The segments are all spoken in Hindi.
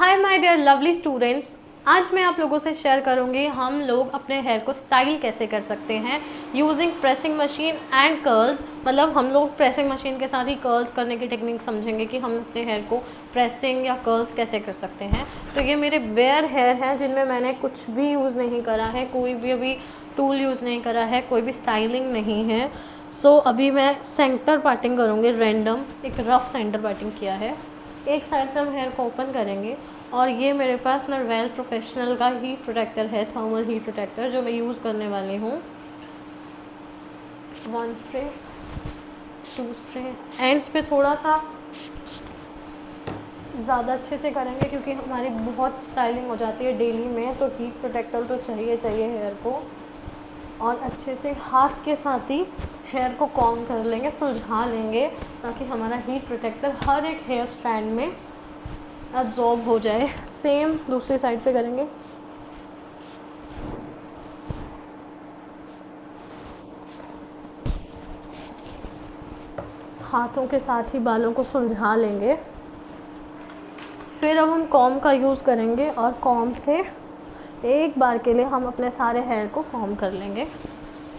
Hi my dear lovely students, आज मैं आप लोगों से शेयर करूंगी हम लोग अपने हेयर को स्टाइल कैसे कर सकते हैं using pressing machine and curls. मतलब हम लोग प्रेसिंग मशीन के साथ ही कर्ल्स करने की टेक्निक समझेंगे कि हम अपने हेयर को प्रेसिंग या कर्ल्स कैसे कर सकते हैं। तो ये मेरे बेयर हेयर हैं जिनमें मैंने कुछ भी यूज़ नहीं करा है, कोई भी अभी टूल यूज़ नहीं करा है, कोई भी स्टाइलिंग नहीं है। सो अभी मैं सेंटर पार्टिंग करूँगी, रैंडम एक रफ सेंटर पार्टिंग किया है। एक साइड से हम हेयर को ओपन करेंगे और ये मेरे पास नरवेल प्रोफेशनल का हीट प्रोटेक्टर है, थर्मल हीट प्रोटेक्टर, जो मैं यूज़ करने वाली हूँ। 1 स्प्रे, 2 स्प्रे, एंड्स पे थोड़ा सा ज़्यादा अच्छे से करेंगे क्योंकि हमारी बहुत स्टाइलिंग हो जाती है डेली में, तो हीट प्रोटेक्टर तो चाहिए हेयर को। और अच्छे से हाथ के साथ ही हेयर को कॉम्ब कर लेंगे, सुलझा लेंगे, ताकि हमारा हीट प्रोटेक्टर हर एक हेयर स्ट्रैंड में एब्जॉर्ब हो जाए। सेम दूसरी साइड पे करेंगे। हाथों के साथ ही बालों को सुलझा लेंगे। फिर अब हम कॉम्ब का यूज़ करेंगे और कॉम्ब से एक बार के लिए हम अपने सारे हेयर को कॉम्ब कर लेंगे।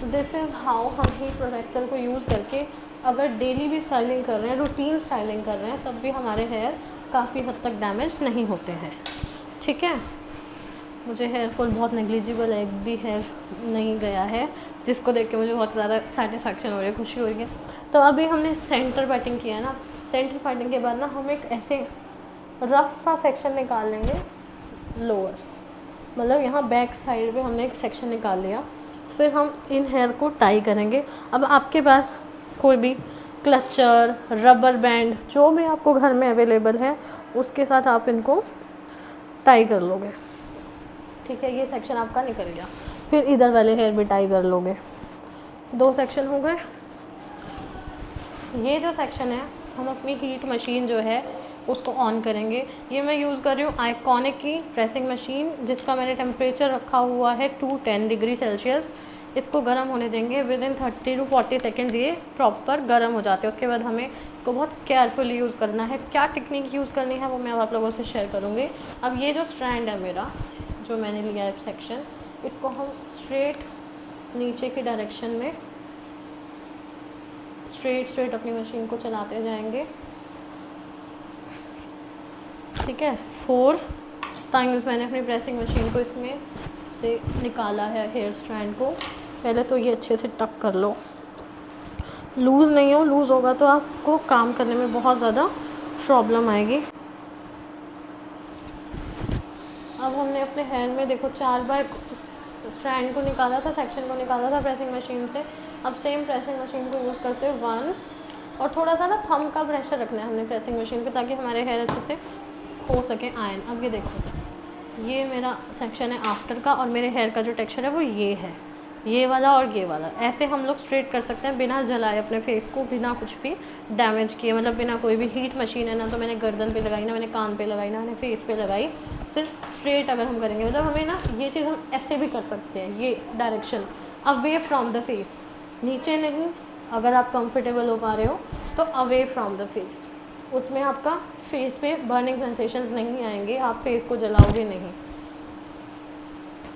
दिस इज़ हाउ हम हीट प्रोटेक्टर को यूज़ करके अगर डेली भी स्टाइलिंग कर रहे हैं, रूटीन स्टाइलिंग कर रहे हैं, तब भी हमारे हेयर काफ़ी हद तक डैमेज नहीं होते हैं। ठीक है, मुझे हेयर फॉल बहुत नेग्लिजिबल है, एक भी हेयर नहीं गया है, जिसको देख के मुझे बहुत ज़्यादा सेटिस्फैक्शन हो रही है, खुशी हो रही है। तो अभी हमने सेंटर पार्टिंग किया है ना, सेंटर पार्टिंग के बाद ना हम एक ऐसे रफ सा सेक्शन निकाल लेंगे लोअर, मतलब यहाँ बैक साइड पे हमने एक सेक्शन निकाल लिया। फिर हम इन हेयर को टाई करेंगे। अब आपके पास कोई भी क्लचर, रबर बैंड, जो भी आपको घर में अवेलेबल है, उसके साथ आप इनको टाई कर लोगे। ठीक है, ये सेक्शन आपका निकल गया। फिर इधर वाले हेयर भी टाई कर लोगे। 2 सेक्शन हो गए। ये जो सेक्शन है, हम अपनी हीट मशीन जो है उसको ऑन करेंगे। ये मैं यूज़ कर रही हूँ आइकॉनिक की प्रेसिंग मशीन, जिसका मैंने टेम्परेचर रखा हुआ है 210 डिग्री सेल्सियस। इसको गर्म होने देंगे। विद इन 30 to 40 सेकेंड्स ये प्रॉपर गर्म हो जाते हैं। उसके बाद हमें इसको बहुत केयरफुली यूज़ करना है। क्या टेक्निक यूज़ करनी है वो मैं आप लोगों से शेयर करूँगी। अब ये जो स्ट्रैंड है मेरा, जो मैंने लिया है सेक्शन, इसको हम स्ट्रेट नीचे की डायरेक्शन में स्ट्रेट अपनी मशीन को चलाते जाएंगे। ठीक है, 4 टाइम्स मैंने अपनी प्रेसिंग मशीन को इसमें से निकाला है हेयर स्ट्रैंड को। पहले तो ये अच्छे से टक कर लो, लूज़ नहीं हो, लूज़ होगा तो आपको काम करने में बहुत ज़्यादा प्रॉब्लम आएगी। अब हमने अपने हेयर में देखो 4 बार स्ट्रैंड को निकाला था, सेक्शन को निकाला था प्रेसिंग मशीन से। अब सेम प्रेसिंग मशीन को यूज़ करते हुए 1 और थोड़ा सा ना थंब का प्रेशर रखना है हमने प्रेसिंग मशीन पे, ताकि हमारे हेयर अच्छे से हो सके आयन। अब ये देखो, ये मेरा सेक्शन है आफ्टर का, और मेरे हेयर का जो टेक्सचर है वो ये है, ये वाला और ये वाला। ऐसे हम लोग स्ट्रेट कर सकते हैं बिना जलाए अपने फेस को, बिना कुछ भी डैमेज किए, मतलब बिना कोई भी हीट मशीन है ना, तो मैंने गर्दन पे लगाई, ना मैंने कान पे लगाई, ना मैंने फेस पे लगाई। सिर्फ स्ट्रेट अगर हम करेंगे, मतलब हमें ना ये चीज़ हम ऐसे भी कर सकते हैं, ये direction away from the face, नीचे नहीं। अगर आप कंफर्टेबल हो पा रहे हो तो अवे फ्रॉम द फेस, उसमें आपका फेस पे बर्निंग सेंसेशंस नहीं आएंगे, आप फेस को जलाओगे नहीं।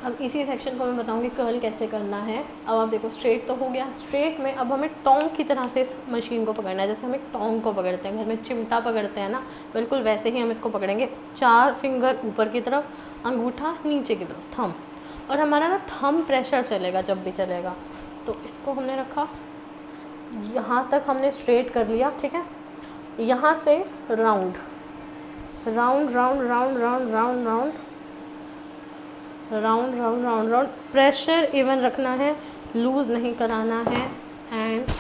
अब इसी सेक्शन को मैं बताऊंगी कर्ल कैसे करना है। अब आप देखो, स्ट्रेट तो हो गया। स्ट्रेट में अब हमें टोंग की तरह से इस मशीन को पकड़ना है, जैसे हम एक टोंग को पकड़ते हैं, घर में चिमटा पकड़ते हैं ना, बिल्कुल वैसे ही हम इसको पकड़ेंगे। 4 फिंगर ऊपर की तरफ, अंगूठा नीचे की तरफ, थंब, और हमारा ना थंब प्रेशर चलेगा जब भी चलेगा। तो इसको हमने रखा, यहाँ तक हमने स्ट्रेट कर लिया। ठीक है, यहाँ से round round round round round round round round round round round, pressure even रखना है, लूज़ नहीं कराना है। एंड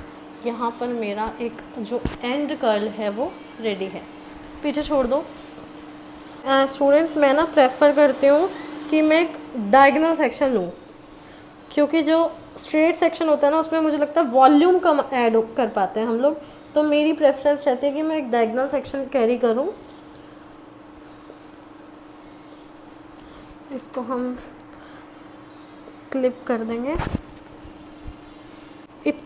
यहाँ पर मेरा एक जो एंड कर्ल है वो रेडी है। पीछे छोड़ दो। स्टूडेंट्स, मैं ना प्रेफर करती हूँ कि मैं एक डायगोनल सेक्शन लूँ, क्योंकि जो स्ट्रेट सेक्शन होता है ना, उसमें मुझे लगता है वॉल्यूम कम ऐड कर पाते हैं हम लोग। तो मेरी प्रेफरेंस रहती है कि मैं एक डायगोनल सेक्शन कैरी करूँ। इसको हम क्लिप कर देंगे।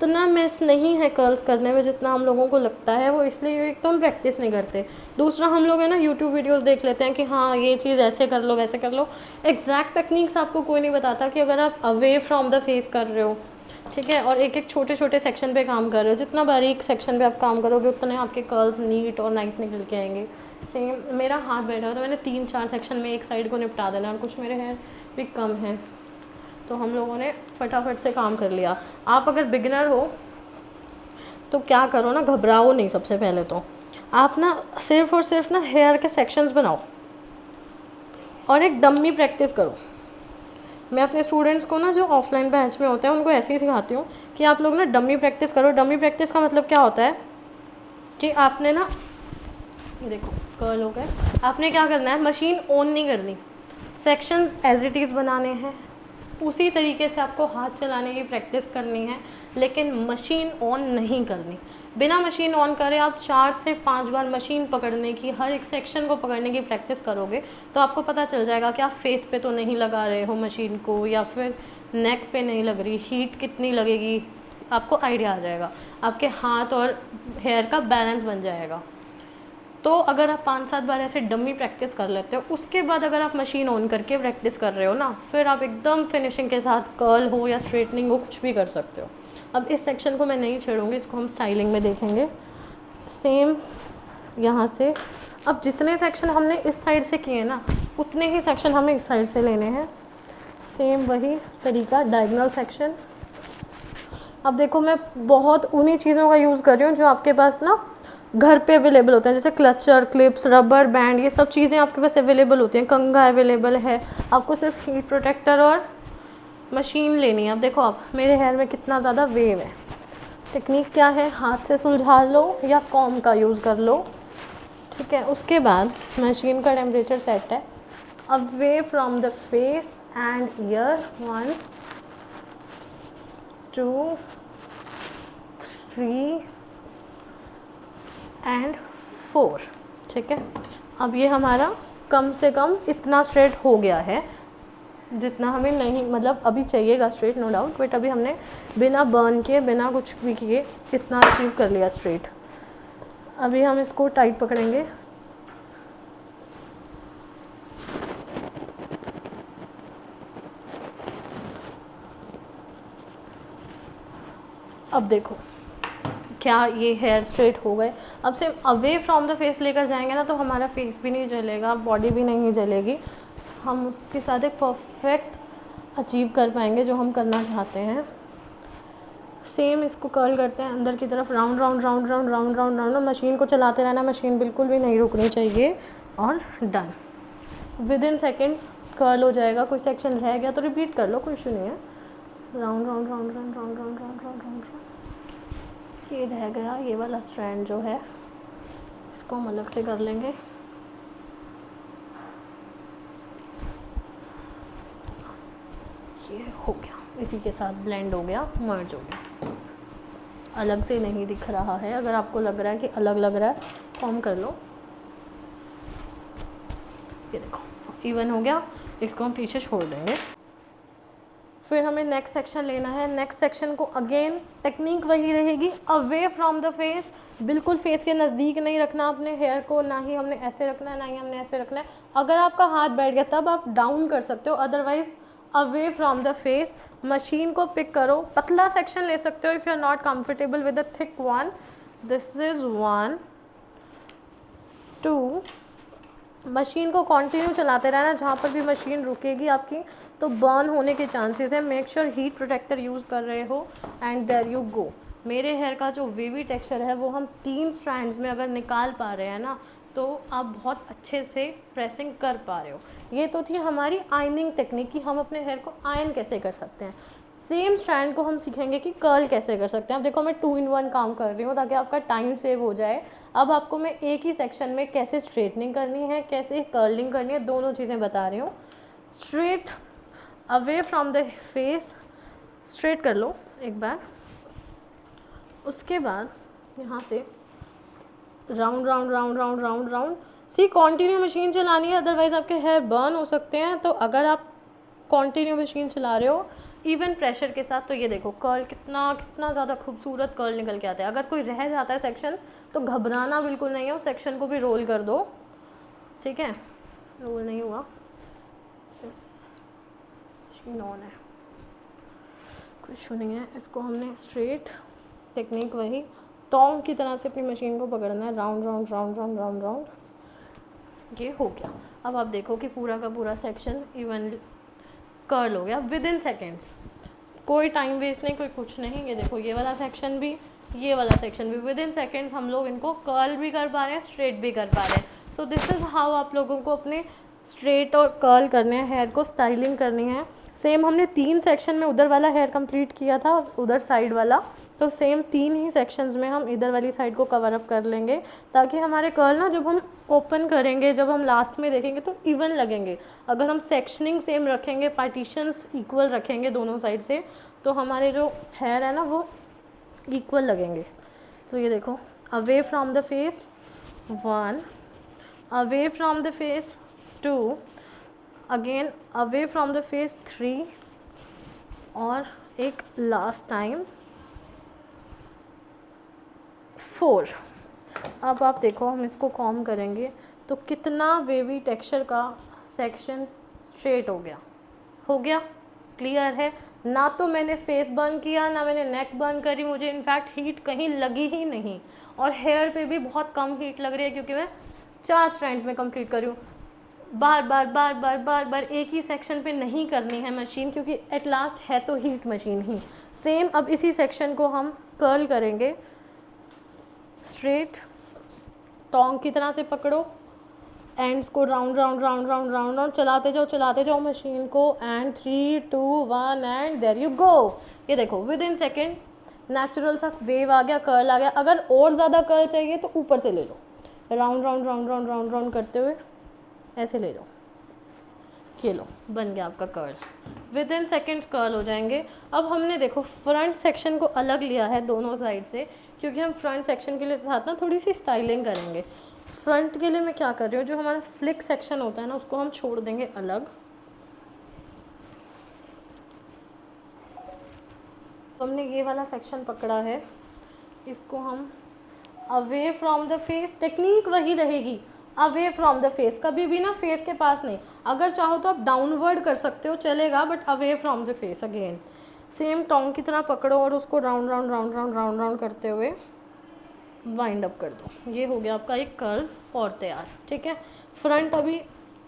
उतना मेस नहीं है कर्ल्स करने में जितना हम लोगों को लगता है, वो इसलिए एक तो हम प्रैक्टिस नहीं करते। दूसरा हम लोग है ना यूट्यूब वीडियोस देख लेते हैं कि हाँ ये चीज़ ऐसे कर लो वैसे कर लो, एग्जैक्ट टेक्निक्स आपको कोई नहीं बताता कि अगर आप अवे फ्रॉम द फेस कर रहे हो, ठीक है, और एक एक छोटे छोटे सेक्शन पे काम कर रहे हो, जितना बारीक सेक्शन पे आप काम करोगे उतने आपके कर्ल्स नीट और नाइस निकल के आएंगे। सेम मेरा हाथ बैठा हो तो मैंने 3-4 सेक्शन में एक साइड को निपटा देना, और कुछ मेरे हेयर भी कम हैं तो हम लोगों ने फटाफट से काम कर लिया। आप अगर बिगिनर हो तो क्या करो ना, घबराओ नहीं। सबसे पहले तो आप ना सिर्फ और सिर्फ ना हेयर के सेक्शंस बनाओ और एक डम्मी प्रैक्टिस करो। मैं अपने स्टूडेंट्स को ना जो ऑफलाइन बैच में होते हैं उनको ऐसे ही सिखाती हूँ कि आप लोग ना डम्मी प्रैक्टिस करो। डम्मी प्रैक्टिस का मतलब क्या होता है कि आपने ना, ये देखो कर्ल हो गए, आपने क्या करना है, मशीन ऑन नहीं करनी, सेक्शंस एज इट इज़ बनाने हैं, उसी तरीके से आपको हाथ चलाने की प्रैक्टिस करनी है, लेकिन मशीन ऑन नहीं करनी। बिना मशीन ऑन करे आप 4 से 5 बार मशीन पकड़ने की, हर एक सेक्शन को पकड़ने की प्रैक्टिस करोगे तो आपको पता चल जाएगा कि आप फेस पे तो नहीं लगा रहे हो मशीन को, या फिर नेक पे नहीं लग रही, हीट कितनी लगेगी, आपको आइडिया आ जाएगा, आपके हाथ और हेयर का बैलेंस बन जाएगा। तो अगर आप 5-7 बार ऐसे डमी प्रैक्टिस कर लेते हो, उसके बाद अगर आप मशीन ऑन करके प्रैक्टिस कर रहे हो ना, फिर आप एकदम फिनिशिंग के साथ कर्ल हो या स्ट्रेटनिंग हो कुछ भी कर सकते हो। अब इस सेक्शन को मैं नहीं छेड़ूंगी, इसको हम स्टाइलिंग में देखेंगे। सेम यहाँ से अब जितने सेक्शन हमने इस साइड से किए ना, उतने ही सेक्शन हमें इस साइड से लेने हैं। सेम वही तरीका, डायगोनल सेक्शन। अब देखो मैं बहुत उन्हीं चीज़ों का यूज़ कर रही हूँ जो आपके पास ना घर पे अवेलेबल होते हैं, जैसे क्लचर, क्लिप्स, रबर बैंड, ये सब चीज़ें आपके पास अवेलेबल होती हैं। कंघा अवेलेबल है, आपको सिर्फ हीट प्रोटेक्टर और मशीन लेनी है। अब देखो आप मेरे हेयर में कितना ज़्यादा वेव है। टेक्निक क्या है, हाथ से सुलझा लो या कॉम का यूज़ कर लो, ठीक है। उसके बाद मशीन का टेम्परेचर सेट है, away from the face and year, 1 2 3 and 4, ठीक है। अब ये हमारा कम से कम इतना स्ट्रेट हो गया है जितना हमें नहीं, मतलब अभी चाहिएगा स्ट्रेट नो डाउट, बट अभी हमने बिना बर्न किए, बिना कुछ भी किए इतना अचीव कर लिया स्ट्रेट। अभी हम इसको टाइट पकड़ेंगे। अब देखो क्या ये हेयर स्ट्रेट हो गए। अब से अवे फ्रॉम द फेस लेकर जाएंगे ना तो हमारा फेस भी नहीं जलेगा, बॉडी भी नहीं जलेगी, हम उसके साथ एक परफेक्ट अचीव कर पाएंगे जो हम करना चाहते हैं। सेम इसको कर्ल करते हैं अंदर की तरफ, round round round round round round round, machine को चलाते रहना, मशीन बिल्कुल भी नहीं रुकनी चाहिए, और done. With in seconds curl हो जाएगा। कोई सेक्शन रह गया तो रिपीट कर लो, कोई इशू नहीं है। Round round round round round round round round round, ये रह गया, ये वाला स्ट्रैंड जो है इसको हम अलग से कर लेंगे। ये हो गया, इसी के साथ ब्लेंड हो गया, मर्ज हो गया, अलग से नहीं दिख रहा है। अगर आपको लग रहा है कि अलग लग रहा है तो हम कर लो। ये देखो इवन हो गया, इसको हम पीछे छोड़ देंगे। फिर हमें नेक्स्ट सेक्शन लेना है। नेक्स्ट सेक्शन को अगेन टेक्निक वही रहेगी, अवे फ्रॉम द फेस, बिल्कुल फेस के नज़दीक नहीं रखना अपने हेयर को, ना ही हमने ऐसे रखना है ना ही हमने ऐसे रखना है। अगर आपका हाथ बैठ गया तब आप डाउन कर सकते हो, otherwise away from the face. Machine को पिक करो, पतला सेक्शन ले सकते हो if you are not comfortable with a thick one. This is 1 2। Machine को कंटिन्यू चलाते रहना, जहाँ पर भी मशीन रुकेगी आपकी तो बर्न होने के चांसेस है। Make sure heat protector use कर रहे हो, एंड देयर यू गो। मेरे हेयर का जो वेवी टेक्सचर है वो हम 3 स्ट्रैंड्स में अगर निकाल पा रहे हैं ना, तो आप बहुत अच्छे से प्रेसिंग कर पा रहे हो। ये तो थी हमारी आयनिंग टेक्निक कि हम अपने हेयर को आयन कैसे कर सकते हैं। सेम स्ट्रैंड को हम सीखेंगे कि कर्ल कैसे कर सकते हैं। अब देखो मैं 2 in 1 काम कर रही हूँ ताकि आपका टाइम सेव हो जाए। अब आपको मैं एक ही सेक्शन में कैसे स्ट्रेटनिंग करनी है, कैसे कर्लिंग करनी है, दोनों चीज़ें बता रही हूँ। Straight away from the face, straight कर लो एक बार, उसके बाद यहाँ से round round round round round round. See continue machine चलानी है, अदरवाइज़ आपके हेयर बर्न हो सकते हैं। तो अगर आप कंटिन्यू मशीन चला रहे हो इवन प्रेशर के साथ। तो ये देखो कर्ल कितना कितना ज़्यादा खूबसूरत कर्ल निकल के आता है। अगर कोई रह जाता है सेक्शन तो घबराना बिल्कुल नहीं है, उस सेक्शन को भी रोल कर दो, ठीक है। रोल नहीं हुआ, मशीन ऑन है, कुछ इशू नहीं है। इसको हमने स्ट्रेट टेक्निक वही टोंग की तरह से अपनी मशीन को पकड़ना है, round round round round round round. ये हो गया। अब आप देखो कि पूरा का पूरा सेक्शन इवन कर्ल हो गया विद इन सेकेंड्स, कोई टाइम वेस्ट नहीं, कोई कुछ नहीं। ये देखो ये वाला सेक्शन भी, ये वाला सेक्शन भी विद इन सेकेंड्स हम लोग इनको कर्ल भी कर पा रहे हैं, स्ट्रेट भी कर पा रहे हैं। सो दिस इज़ हाउ आप लोगों को अपने स्ट्रेट और कर्ल करने हैं, हेयर को स्टाइलिंग करनी है। सेम हमने 3 सेक्शन में उधर वाला हेयर कंप्लीट किया था, उधर साइड वाला, तो सेम 3 ही सेक्शंस में हम इधर वाली साइड को कवर अप कर लेंगे, ताकि हमारे कर्ल ना जब हम ओपन करेंगे, जब हम लास्ट में देखेंगे तो इवन लगेंगे। अगर हम सेक्शनिंग सेम रखेंगे, पार्टीशंस इक्वल रखेंगे दोनों साइड से, तो हमारे जो हेयर है ना वो इक्वल लगेंगे। तो ये देखो, away from the face 1, away from the face 2, again away from the face 3, और एक लास्ट टाइम 4। अब आप देखो हम इसको कॉम्ब करेंगे तो कितना वेवी टेक्सचर का सेक्शन स्ट्रेट हो गया। हो गया, क्लियर है ना। तो मैंने फेस बर्न किया ना मैंने नेक बर्न करी, मुझे इनफैक्ट हीट कहीं लगी ही नहीं, और हेयर पे भी बहुत कम हीट लग रही है, क्योंकि मैं 4 स्ट्रैंड्स में कंप्लीट करी हूँ। बार बार बार बार बार बार एक ही सेक्शन पे नहीं करनी है मशीन, क्योंकि एट लास्ट है तो हीट मशीन ही। सेम अब इसी सेक्शन को हम कर्ल करेंगे, स्ट्रेट टोंग की तरह से पकड़ो, एंड्स को round round round round round round चलाते जाओ मशीन को, and 3 2 1 and there you go. ये देखो विद इन सेकेंड नेचुरल सा वेव आ गया, कर्ल आ गया। अगर और ज़्यादा कर्ल चाहिए तो ऊपर से ले लो, round round round round round round करते हुए ऐसे ले लो, ये लो, बन गया आपका curl. With in second curl हो जाएंगे। अब हमने देखो फ्रंट सेक्शन को अलग लिया है दोनों साइड से, क्योंकि हम फ्रंट सेक्शन के लिए साथ ना थोड़ी सी स्टाइलिंग करेंगे। फ्रंट के लिए मैं क्या कर रही हूँ, जो हमारा फ्लिक सेक्शन होता है ना उसको हम छोड़ देंगे अलग। तो हमने ये वाला सेक्शन पकड़ा है, इसको हम away from the face, technique वही रहेगी, अवे फ्रॉम द फेस, कभी भी ना फेस के पास नहीं। अगर चाहो तो आप डाउनवर्ड कर सकते हो, चलेगा, but away from the face. Again same tong की तरह पकड़ो और उसको round round round round round round करते हुए वाइंड अप कर दो। ये हो गया आपका एक कर्ल और तैयार, ठीक है। फ्रंट अभी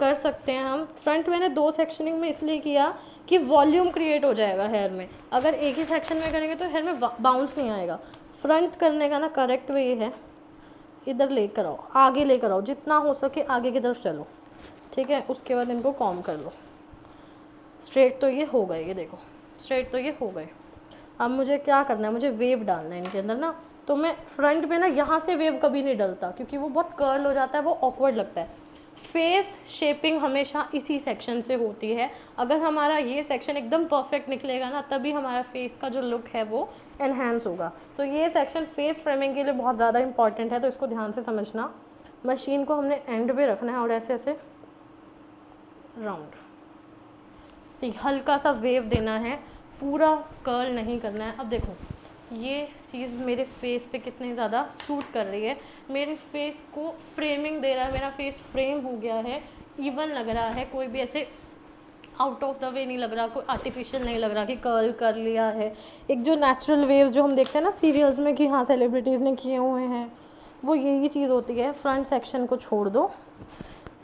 कर सकते हैं हम। फ्रंट मैंने 2 सेक्शनिंग में इसलिए किया कि वॉल्यूम क्रिएट हो जाएगा हेयर में। अगर एक ही सेक्शन में करेंगे तो हेयर में बाउंस नहीं आएगा। फ्रंट करने का ना करेक्ट वे ये है, इधर लेकर आओ, आगे लेकर आओ, जितना हो सके आगे की तरफ चलो, ठीक है। उसके बाद इनको कॉम कर लो। स्ट्रेट तो ये हो गए, ये देखो स्ट्रेट तो ये हो गए। अब मुझे क्या करना है, मुझे वेव डालना है इनके अंदर ना। तो मैं फ्रंट पे ना यहाँ से वेव कभी नहीं डलता, क्योंकि वो बहुत कर्ल हो जाता है, वो ऑकवर्ड लगता है। फेस शेपिंग हमेशा इसी सेक्शन से होती है। अगर हमारा ये सेक्शन एकदम परफेक्ट निकलेगा ना, तभी हमारा फेस का जो लुक है वो एनहेंस होगा। तो ये सेक्शन फेस फ्रेमिंग के लिए बहुत ज़्यादा इंपॉर्टेंट है, तो इसको ध्यान से समझना। मशीन को हमने एंड पे रखना है और ऐसे ऐसे राउंड सी हल्का सा वेव देना है, पूरा कर्ल नहीं करना है। अब देखो ये चीज़ मेरे फेस पे कितनी ज़्यादा सूट कर रही है, मेरे फेस को फ्रेमिंग दे रहा है, मेरा फेस फ्रेम हो गया है, इवन लग रहा है, कोई भी ऐसे आउट ऑफ द वे नहीं लग रहा, कोई आर्टिफिशियल नहीं लग रहा कि कर्ल कर लिया है। एक जो नेचुरल वेव्स जो हम देखते हैं ना सीरियल्स में कि हाँ सेलिब्रिटीज़ ने किए हुए हैं, वो यही चीज़ होती है। फ्रंट सेक्शन को छोड़ दो,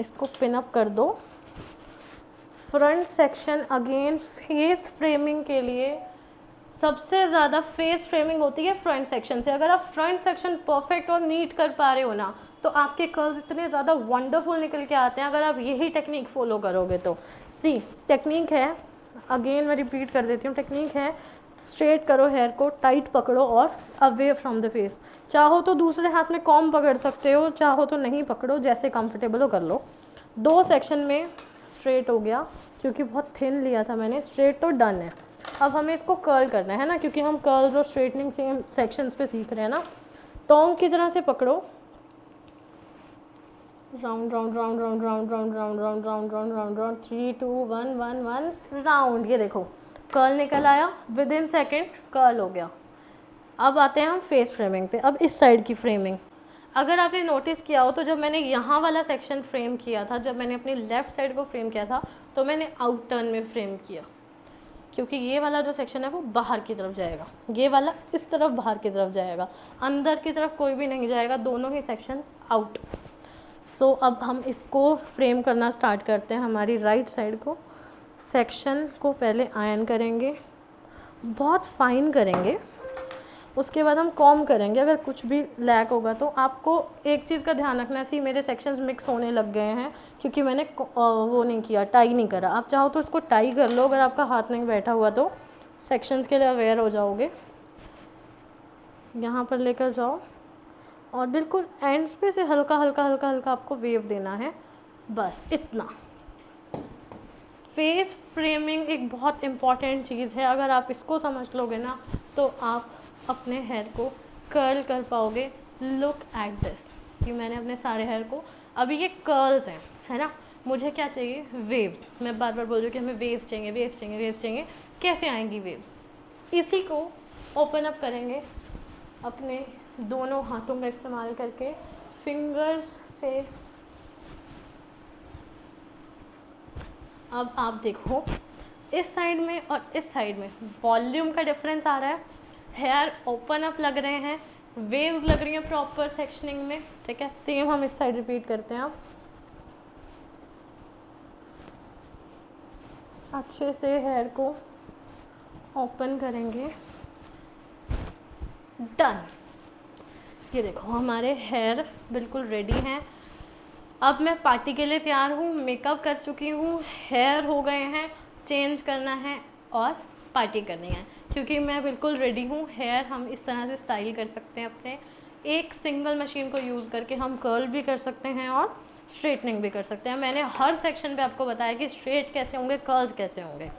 इसको पिन अप कर दो। Front section again face framing के लिए सबसे ज़्यादा फेस फ्रेमिंग होती है फ्रंट सेक्शन से। अगर आप फ्रंट सेक्शन परफेक्ट और नीट कर पा रहे हो ना, तो आपके कर्ल्स इतने ज़्यादा वंडरफुल निकल के आते हैं, अगर आप यही टेक्निक फॉलो करोगे तो। सी टेक्निक है, अगेन मैं रिपीट कर देती हूँ, टेक्निक है स्ट्रेट करो हेयर को, टाइट पकड़ो और अवे फ्रॉम द फेस। चाहो तो दूसरे हाथ में कॉम पकड़ सकते हो, चाहो तो नहीं पकड़ो, जैसे कंफर्टेबल हो कर लो। 2 सेक्शन में स्ट्रेट हो गया, क्योंकि बहुत थिन लिया था मैंने। स्ट्रेट तो डन है। अब हमें इसको कर्ल करना है ना, क्योंकि हम कर्ल्स और स्ट्रेटनिंग सेम सेक्शंस पे सीख रहे हैं ना। टोंग की तरह से पकड़ो, round round round round round round round round round round round round 3 2 1 1 1 round. ये देखो कर्ल निकल आया, विद इन सेकेंड कर्ल हो गया। अब आते हैं हम फेस फ्रेमिंग पे। अब इस साइड की फ्रेमिंग, अगर आपने नोटिस किया हो तो जब मैंने यहाँ वाला सेक्शन फ्रेम किया था, जब मैंने अपनी लेफ़्ट साइड को फ्रेम किया था, तो मैंने आउट टर्न में फ्रेम किया, क्योंकि ये वाला जो सेक्शन है वो बाहर की तरफ जाएगा, ये वाला इस तरफ बाहर की तरफ जाएगा, अंदर की तरफ कोई भी नहीं जाएगा, दोनों ही सेक्शंस आउट। सो अब हम इसको फ्रेम करना स्टार्ट करते हैं। हमारी राइट साइड को सेक्शन को पहले आयन करेंगे, बहुत फाइन करेंगे, उसके बाद हम कॉम करेंगे। अगर कुछ भी लैक होगा तो आपको एक चीज़ का ध्यान रखना है, सी मेरे सेक्शंस मिक्स होने लग गए हैं क्योंकि मैंने वो नहीं किया, टाई नहीं करा। आप चाहो तो इसको टाई कर लो, अगर आपका हाथ नहीं बैठा हुआ तो सेक्शंस के लिए अवेयर हो जाओगे। यहाँ पर लेकर जाओ और बिल्कुल एंड्स पे से हल्का हल्का हल्का हल्का आपको वेव देना है, बस इतना। फेस फ्रेमिंग एक बहुत इम्पॉर्टेंट चीज़ है, अगर आप इसको समझ लोगे ना तो आप अपने हेयर को कर्ल कर पाओगे। लुक एट दिस, कि मैंने अपने सारे हेयर को, अभी ये कर्ल्स हैं, है ना, मुझे क्या चाहिए, वेव्स। मैं बार बार बोल रही हूँ कि हमें वेव्स चाहिए, वेव्स चाहिए, वेव्स चाहिए। कैसे आएंगी वेव्स? इसी को ओपन अप करेंगे अपने दोनों हाथों का इस्तेमाल करके, फिंगर्स से। अब आप देखो इस साइड में और इस साइड में वॉल्यूम का डिफरेंस आ रहा है, हेयर ओपन अप लग रहे हैं, वेव्स लग रही हैं प्रॉपर सेक्शनिंग में, ठीक है। सेम हम इस साइड रिपीट करते हैं। अब अच्छे से हेयर को ओपन करेंगे, डन। ये देखो हमारे हेयर बिल्कुल रेडी हैं। अब मैं पार्टी के लिए तैयार हूँ, मेकअप कर चुकी हूँ, हेयर हो गए हैं, चेंज करना है और पार्टी करनी है, क्योंकि मैं बिल्कुल रेडी हूँ। हेयर हम इस तरह से स्टाइल कर सकते हैं अपने, एक सिंगल मशीन को यूज़ करके हम कर्ल भी कर सकते हैं और स्ट्रेटनिंग भी कर सकते हैं। मैंने हर सेक्शन पे आपको बताया कि स्ट्रेट कैसे होंगे, कर्ल्स कैसे होंगे।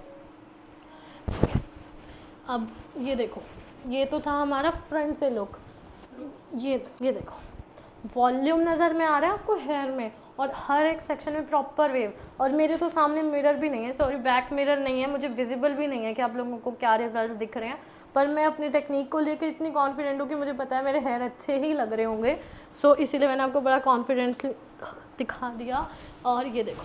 अब ये देखो, ये तो था हमारा फ्रंट से लुक। ये देखो वॉल्यूम नज़र में आ रहा है आपको हेयर में, और हर एक सेक्शन में प्रॉपर वेव। और मेरे तो सामने मिरर भी नहीं है, सॉरी बैक मिरर नहीं है, मुझे विजिबल भी नहीं है कि आप लोगों को क्या रिजल्ट्स दिख रहे हैं। पर मैं अपनी टेक्निक को लेकर इतनी कॉन्फिडेंट हूँ कि मुझे पता है मेरे हेयर अच्छे ही लग रहे होंगे। सो इसीलिए मैंने आपको बड़ा कॉन्फिडेंस दिखा दिया। और ये देखो